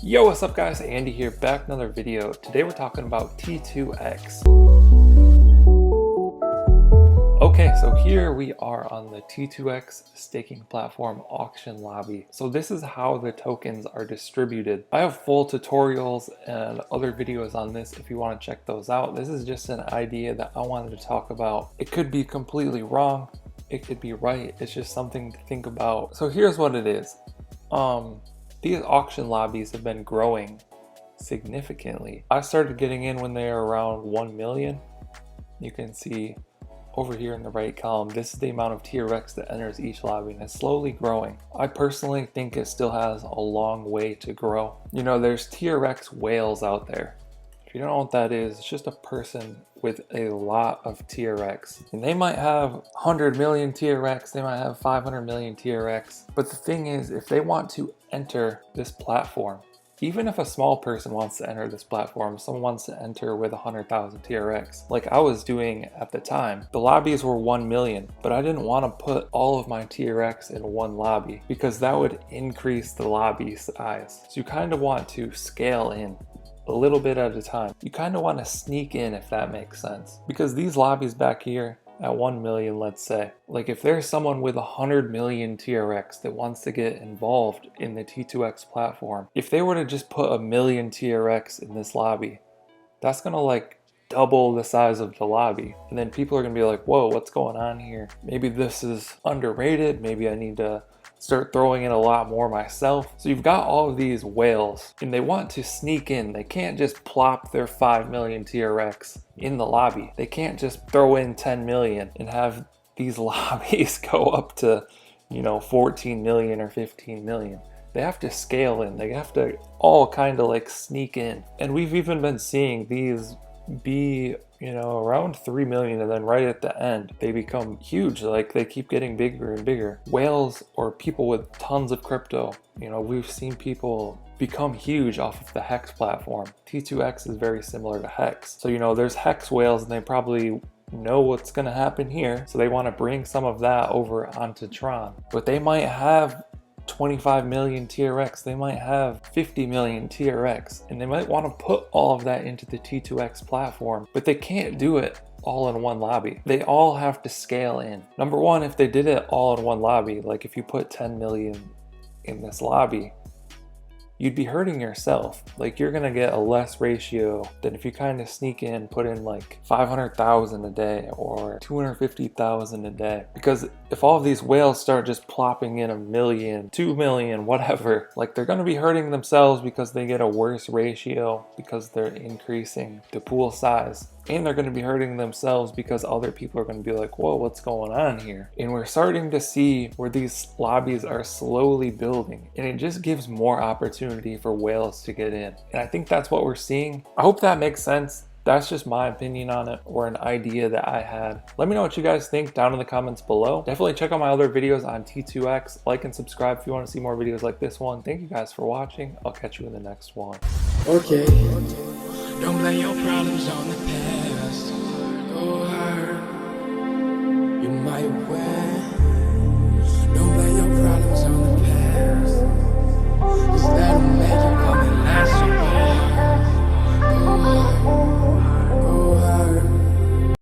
Yo, what's up guys? Andy here, back with another video. Today we're talking about T2X. Okay, so here we are on the T2X staking platform auction lobby. So this is how the tokens are distributed. I have full tutorials and other videos on this if you want to check those out. This is just an idea that I wanted to talk about. It could be completely wrong, it could be right. It's just something to think about. So here's what it is. These auction lobbies have been growing significantly. I started getting in when they were around 1 million. You can see over here in the right column, this is the amount of T2X that enters each lobby, and it's slowly growing. I personally think it still has a long way to grow. You know, there's T2X whales out there. If you don't know what that is, it's just a person with a lot of T2X. And they might have 100 million T2X, they might have 500 million T2X. But the thing is, if they want to enter this platform, even if a small person wants to enter this platform, someone wants to enter with 100,000 T2X, like I was doing at the time, the lobbies were 1 million, but I didn't want to put all of my T2X in one lobby because that would increase the lobby size. So you kind of want to scale in a little bit at a time. You kind of want to sneak in, if that makes sense, because these lobbies back here at 1 million, let's say, like if there's someone with 100 million T2X that wants to get involved in the T2X platform, if they were to just put 1 million T2X in this lobby, that's gonna like double the size of the lobby. And then people are gonna be like, whoa, what's going on here? Maybe this is underrated. Maybe I need to start throwing in a lot more myself. So you've got all of these whales and they want to sneak in. They can't just plop their 5 million T2X in the lobby. They can't just throw in 10 million and have these lobbies go up to, you know, 14 million or 15 million. They have to scale in. They have to all kind of like sneak in. And we've even been seeing these be, you know, around 3 million, and then right at the end they become huge. Like they keep getting bigger and bigger. Whales or people with tons of crypto, you know, we've seen people become huge off of the Hex platform. T2X is very similar to Hex. So, you know, there's Hex whales and they probably know what's going to happen here, so they want to bring some of that over onto Tron. But they might have 25 million T2X, they might have 50 million T2X, and they might want to put all of that into the T2X platform, but they can't do it all in one lobby. They all have to scale in. Number one, if they did it all in one lobby, like if you put 10 million in this lobby, you'd be hurting yourself. Like you're gonna get a less ratio than if you kind of sneak in, put in like 500,000 a day or 250,000 a day. Because if all of these whales start just plopping in 1 million, 2 million, whatever, like they're gonna be hurting themselves because they get a worse ratio because they're increasing the pool size. And they're going to be hurting themselves because other people are going to be like, whoa, what's going on here? And we're starting to see where these lobbies are slowly building, and it just gives more opportunity for whales to get in. And I think that's what we're seeing. I hope that makes sense. That's just my opinion on it, or an idea that I had. Let me know what you guys think down in the comments below. Definitely check out my other videos on T2X. Like and subscribe if you want to see more videos like this one. Thank you guys for watching. I'll catch you in the next one. Okay. Don't blame your problems on the past. Go hard. You might win.